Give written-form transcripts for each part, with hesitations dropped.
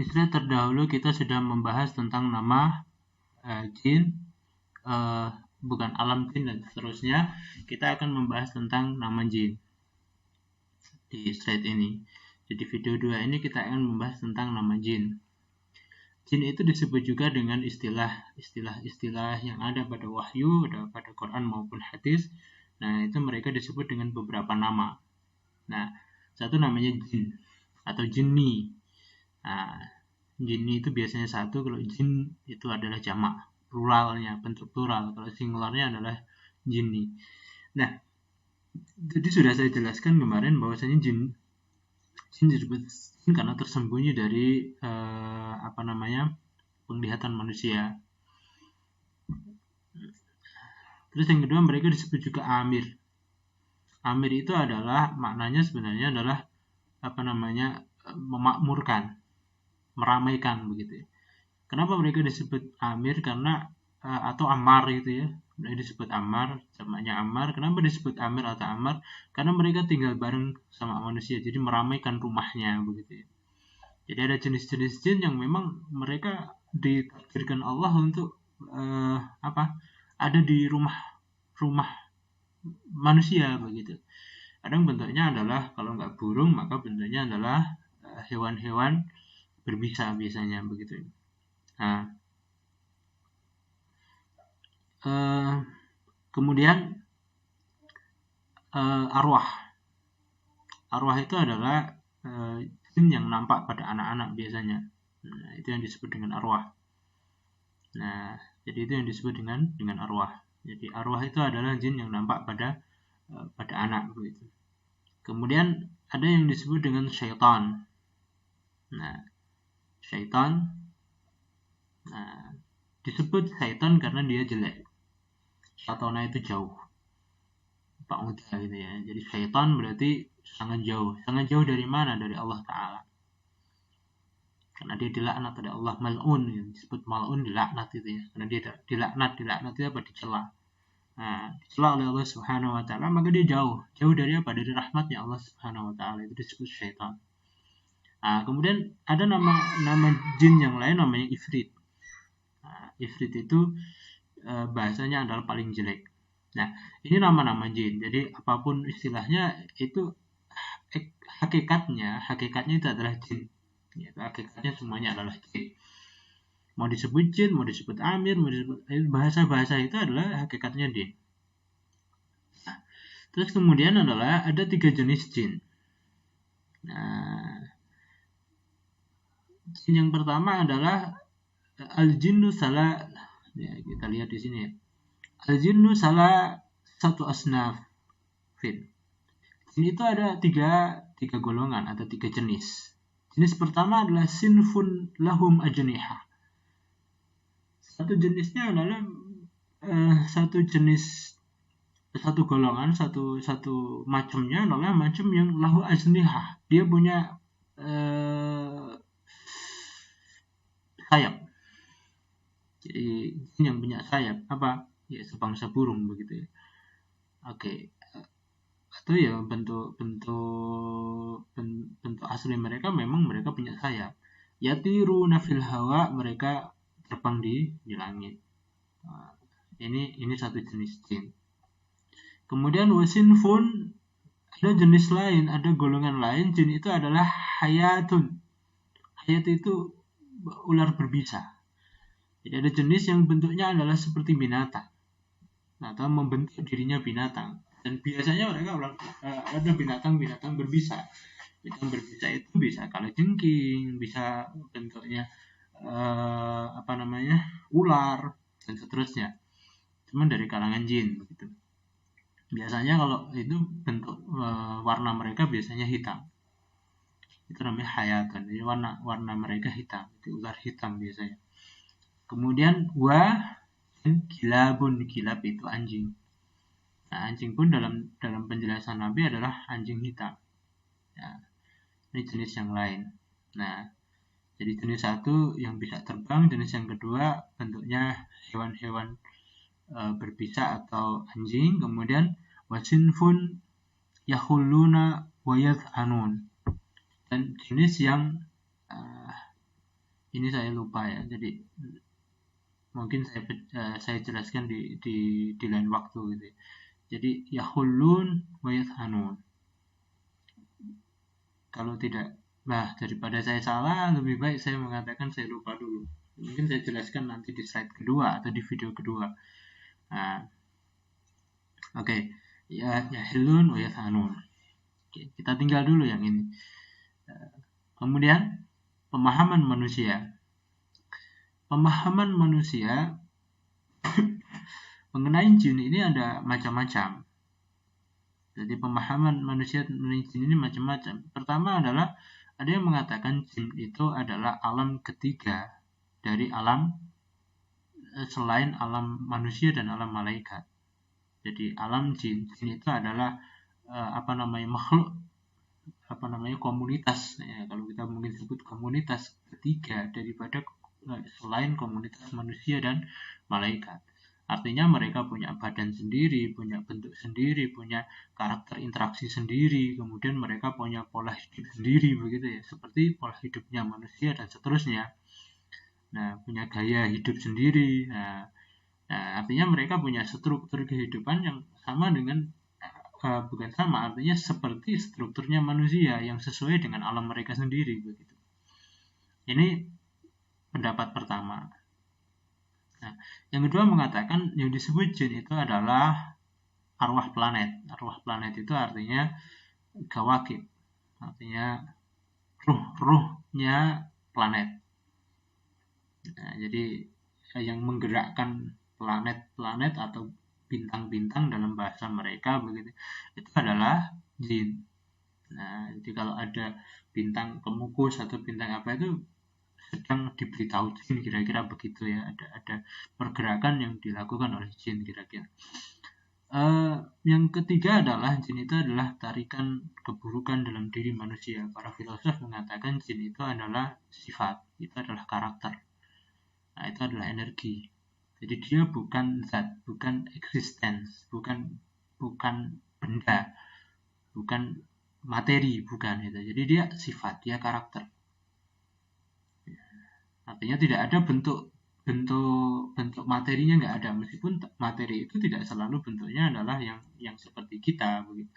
di slide terdahulu kita sudah membahas tentang nama jin, bukan alam jin dan seterusnya. Kita akan membahas tentang nama jin di slide ini. Jadi video 2 ini kita akan membahas tentang nama jin. Jin itu disebut juga dengan istilah yang ada pada wahyu, pada Quran maupun hadis. Nah, itu mereka disebut dengan beberapa nama. Nah, satu namanya jin atau jinni. Nah, jinni itu biasanya satu, kalau jin itu adalah jamak, pluralnya, bentuk plural. Kalau singularnya adalah jinni. Nah, jadi sudah saya jelaskan kemarin bahwasanya jin disebut jin karena tersembunyi dari penglihatan manusia. Terus yang kedua, mereka disebut juga amir. Amir itu adalah maknanya sebenarnya adalah memakmurkan, meramaikan begitu. Kenapa mereka disebut amir? Karena atau ammar gitu ya. Mereka disebut ammar, jamaknya ammar. Kenapa disebut amir atau ammar? Karena mereka tinggal bareng sama manusia, jadi meramaikan rumahnya begitu ya. Jadi ada jenis-jenis jin yang memang mereka ditakdirkan Allah untuk ada di rumah manusia begitu. Kadang bentuknya adalah, kalau nggak burung maka bentuknya adalah hewan-hewan berbisa biasanya begitu. Nah, kemudian arwah itu adalah jin yang nampak pada anak-anak biasanya. Nah, itu yang disebut dengan arwah. Nah, jadi itu yang disebut dengan arwah. Jadi arwah itu adalah jin yang nampak pada anak begitu. Kemudian ada yang disebut dengan syaitan. Nah, syaitan disebut syaitan karena dia jelek. Syaitana itu jauh, Pak Muda gitu ya. Jadi syaitan berarti sangat jauh. Sangat jauh dari mana? Dari Allah Ta'ala. Karena dia dilaknat oleh Allah, mal'un, disebut mal'un, dilaknat itu ya. Karena dia dilaknat itu apa? Dicela. Nah, dicela oleh Allah Subhanahu wa Ta'ala, maka dia jauh dari apa? Dari rahmatnya Allah Subhanahu wa Ta'ala. Itu disebut syaitan. Nah, kemudian ada nama jin yang lain namanya ifrit. Nah, ifrit itu bahasanya adalah paling jelek. Nah, ini nama-nama jin. Jadi apapun istilahnya itu hakikatnya itu adalah jin. Ya, hakikatnya semuanya adalah jin. Mau disebut jin, mau disebut amir, mau disebut bahasa-bahasa itu adalah hakikatnya jin. Nah, terus kemudian adalah ada 3 jenis jin. Nah, jin yang pertama adalah al-jinnu salah. Ya, kita lihat di sini ya. Al-jinnu salah satu asnaf. Jin itu ada tiga golongan, ada 3 jenis. Jenis pertama adalah sinfun lahum ajniha. Satu jenisnya adalah satu golongan, satu macamnya adalah macam yang lahu ajniha. Dia punya sayap. Jadi jin yang punya sayap apa? Ya sebangsa burung begitu ya. Oke. Atau ya bentuk asli mereka memang mereka punya sayap. Yatiru nafil hawa, mereka terbang di langit. Nah, ini satu jenis jin. Kemudian wasinfun, ada jenis lain, ada golongan lain. Jin itu adalah hayatun. Hayat itu ular berbisa. Jadi ada jenis yang bentuknya adalah seperti binatang atau membentuk dirinya binatang. Dan biasanya mereka ada binatang berbisa. Binatang berbisa itu bisa kalajengking, bisa bentuknya ular dan seterusnya. Cuman dari kalangan jin begitu. Biasanya kalau itu bentuk warna mereka biasanya hitam. Itu namanya hayatan. Jadi warna mereka hitam. Itu ular hitam biasanya. Kemudian kilabun, kilab itu anjing. Nah, anjing pun dalam penjelasan Nabi adalah anjing hitam. Ya, ini jenis yang lain. Nah, jadi jenis satu yang bisa terbang, jenis yang kedua bentuknya hewan-hewan berbisa atau anjing. Kemudian wasinfun yahulluna wa yadhanun. Dan jenis yang Ini saya lupa ya, jadi mungkin saya jelaskan di lain waktu gitu ya. Jadi yakhulun wa yathanun. Kalau tidak, daripada saya salah, lebih baik saya mengatakan saya lupa dulu. Mungkin saya jelaskan nanti di slide kedua atau di video kedua. Nah, oke. Ya yahlun wa yathanun. Oke, kita tinggal dulu yang ini. Kemudian pemahaman manusia. Pemahaman manusia mengenai jin ini ada macam-macam. Jadi pemahaman manusia mengenai jin ini macam-macam. Pertama adalah ada yang mengatakan jin itu adalah alam ketiga dari alam selain alam manusia dan alam malaikat. Jadi alam jin itu adalah makhluk komunitas ya, kalau kita mungkin sebut komunitas ketiga daripada selain komunitas manusia dan malaikat. Artinya mereka punya badan sendiri, punya bentuk sendiri, punya karakter interaksi sendiri, kemudian mereka punya pola hidup sendiri begitu ya, seperti pola hidupnya manusia dan seterusnya. Nah, punya gaya hidup sendiri. Nah, artinya mereka punya struktur kehidupan yang sama dengan bukan sama, artinya seperti strukturnya manusia yang sesuai dengan alam mereka sendiri begitu. Ini pendapat pertama. Nah, yang kedua mengatakan yang disebut jin itu adalah arwah planet. Arwah planet itu artinya kawakib, artinya ruh-ruhnya planet. Nah, jadi yang menggerakkan planet-planet atau bintang-bintang dalam bahasa mereka begitu, itu adalah jin. Nah, jadi kalau ada bintang pemukus atau bintang apa itu sedang diberitahu jin, kira-kira begitu ya, ada pergerakan yang dilakukan oleh jin kira-kira. Yang ketiga adalah jin itu adalah tarikan keburukan dalam diri manusia. Para filosof mengatakan jin itu adalah sifat, itu adalah karakter. Nah, itu adalah energi. Jadi dia bukan zat, bukan existence, bukan benda, bukan materi, bukan itu. Jadi dia sifat, dia karakter. Artinya tidak ada bentuk materinya, nggak ada, meskipun materi itu tidak selalu bentuknya adalah yang seperti kita begitu.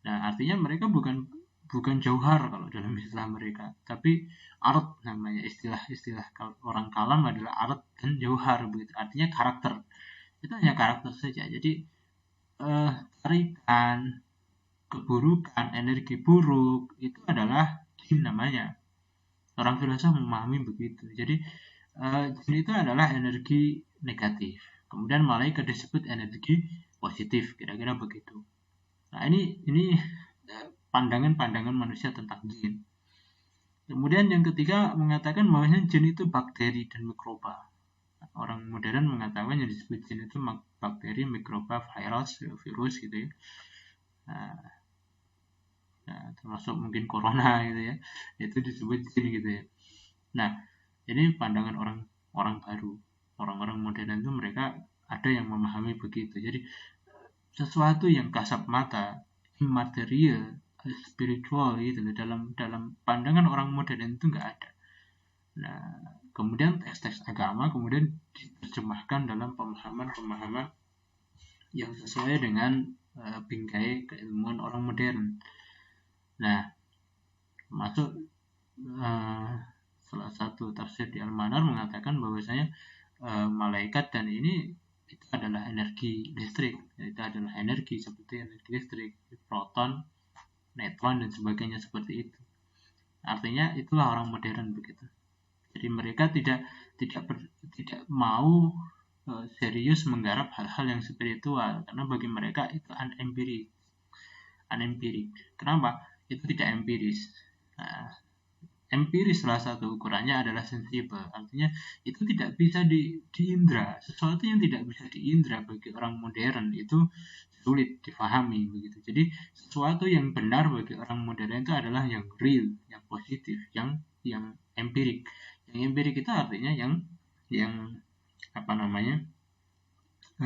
Nah, artinya mereka bukan jauhar kalau dalam istilah mereka, tapi art namanya, istilah kalau orang kalam adalah art dan jauhar begitu. Artinya karakter. Itu hanya karakter saja. Jadi tarikan keburukan, energi buruk itu adalah jin namanya. Orang filosof memahami begitu. Jadi jin itu adalah energi negatif. Kemudian malaikat disebut energi positif, kira-kira begitu. Nah, ini pandangan-pandangan manusia tentang jin. Kemudian yang ketiga mengatakan bahwa jin itu bakteri dan mikroba. Orang modern mengatakan yang disebut jin itu bakteri, mikroba, virus gitu ya. Nah, termasuk mungkin corona gitu ya, itu disebut jin gitu ya. Nah, ini pandangan orang baru, orang-orang modern itu mereka ada yang memahami begitu. Jadi sesuatu yang kasat mata, immaterial, spiritual gitu dalam pandangan orang modern itu nggak ada. Nah, kemudian teks-teks agama kemudian diterjemahkan dalam pemahaman yang sesuai dengan bingkai keilmuan orang modern. Nah, termasuk salah satu tafsir di Al-Manar mengatakan bahwasanya malaikat dan ini itu adalah energi listrik. Itu adalah energi seperti energi listrik, proton, neutron dan sebagainya seperti itu. Artinya itulah orang modern begitu. Jadi mereka tidak mau serius menggarap hal-hal yang spiritual karena bagi mereka itu unempirik. Kenapa? Itu tidak empiris. Nah, empiris salah satu ukurannya adalah sensibel, artinya itu tidak bisa diindra. Sesuatu yang tidak bisa diindra bagi orang modern itu sulit difahami begitu. Jadi sesuatu yang benar bagi orang modern itu adalah yang real, yang positif, yang empirik. Yang empirik itu artinya yang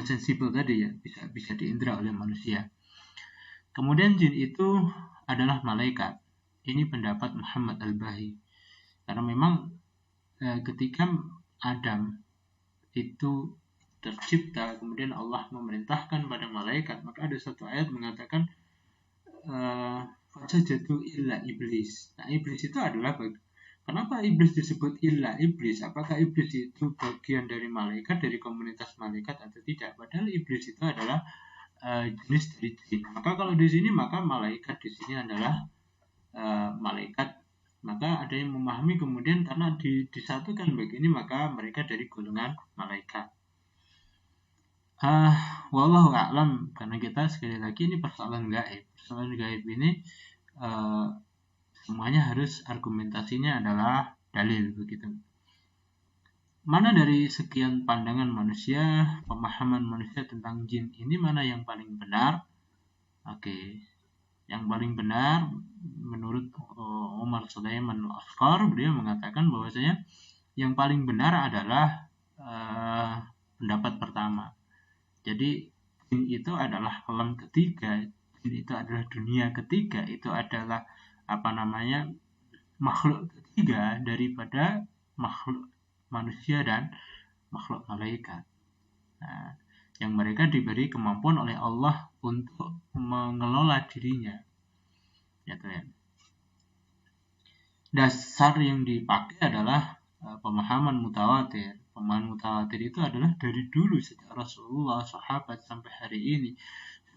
sensibel tadi ya, bisa diindra oleh manusia. Kemudian jin itu adalah malaikat. Ini pendapat Muhammad Al-Bahi. Karena memang ketika Adam itu tercipta, kemudian Allah memerintahkan pada malaikat, maka ada satu ayat mengatakan fasajadu illa iblis. Nah, iblis itu adalah kenapa iblis disebut illa iblis? Apakah iblis itu bagian dari malaikat, dari komunitas malaikat atau tidak? Padahal iblis itu adalah jenis dari jin. Maka kalau di sini maka malaikat di sini adalah malaikat. Maka ada yang memahami kemudian karena disatukan begini maka mereka dari golongan malaikat. Wallahu a'lam, karena kita sekali lagi ini persoalan gaib. Persoalan gaib ini semuanya harus argumentasinya adalah dalil begitu. Mana dari sekian pandangan manusia, pemahaman manusia tentang jin ini mana yang paling benar? Oke. Yang paling benar menurut Umar Sulaiman Al-Afkar, beliau mengatakan bahwasanya yang paling benar adalah pendapat pertama. Jadi jin itu adalah alam ketiga, jin itu adalah dunia ketiga, itu adalah makhluk ketiga daripada makhluk manusia dan makhluk malaikat. Nah, yang mereka diberi kemampuan oleh Allah untuk mengelola dirinya. Ya. Dasar yang dipakai adalah pemahaman mutawatir. Pemahaman mutawatir itu adalah dari dulu sejak Rasulullah, sahabat sampai hari ini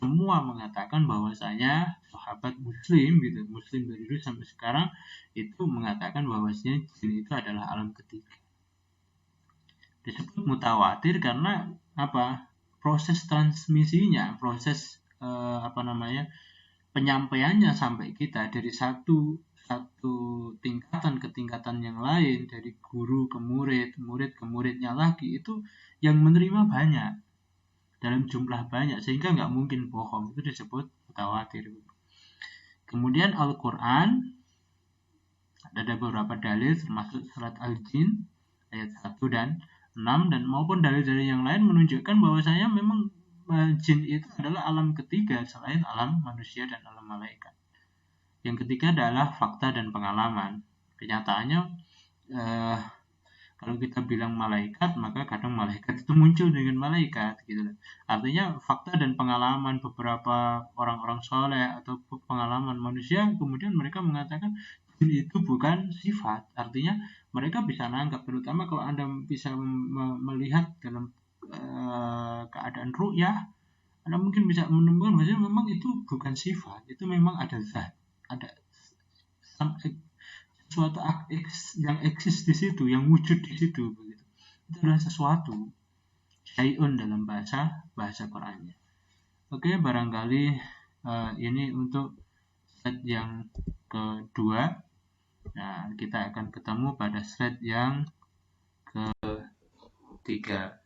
semua mengatakan bahwasanya sahabat muslim dari dulu sampai sekarang itu mengatakan bahwasanya jin itu adalah alam ketiga. Disebut mutawatir karena apa? Proses transmisinya, proses penyampaiannya sampai kita dari satu tingkatan ke tingkatan yang lain, dari guru ke murid, murid ke muridnya lagi, itu yang menerima banyak dalam jumlah banyak sehingga nggak mungkin bohong, itu disebut mutawatir. Kemudian Al-Quran ada beberapa dalil termasuk surat Al-Jin ayat 1 dan 6 dan maupun dalil-dalil yang lain menunjukkan bahwasanya memang jin itu adalah alam ketiga selain alam manusia dan alam malaikat. Yang ketiga adalah fakta dan pengalaman. Kenyataannya kalau kita bilang malaikat, maka kadang malaikat itu muncul dengan malaikat gitu. Artinya fakta dan pengalaman beberapa orang-orang soleh atau pengalaman manusia, kemudian mereka mengatakan jin itu bukan sifat. Artinya mereka bisa nangkap, terutama kalau Anda bisa melihat dalam keadaan ru'yah, Anda mungkin bisa menemukan bahwa memang itu bukan sifat, itu memang ada zat, ada sesuatu yang eksis di situ, yang wujud di situ begitu. Itu adalah sesuatu syai'un dalam bahasa Qur'annya. Oke, barangkali ini untuk slide yang kedua. Nah, kita akan ketemu pada slide yang ketiga.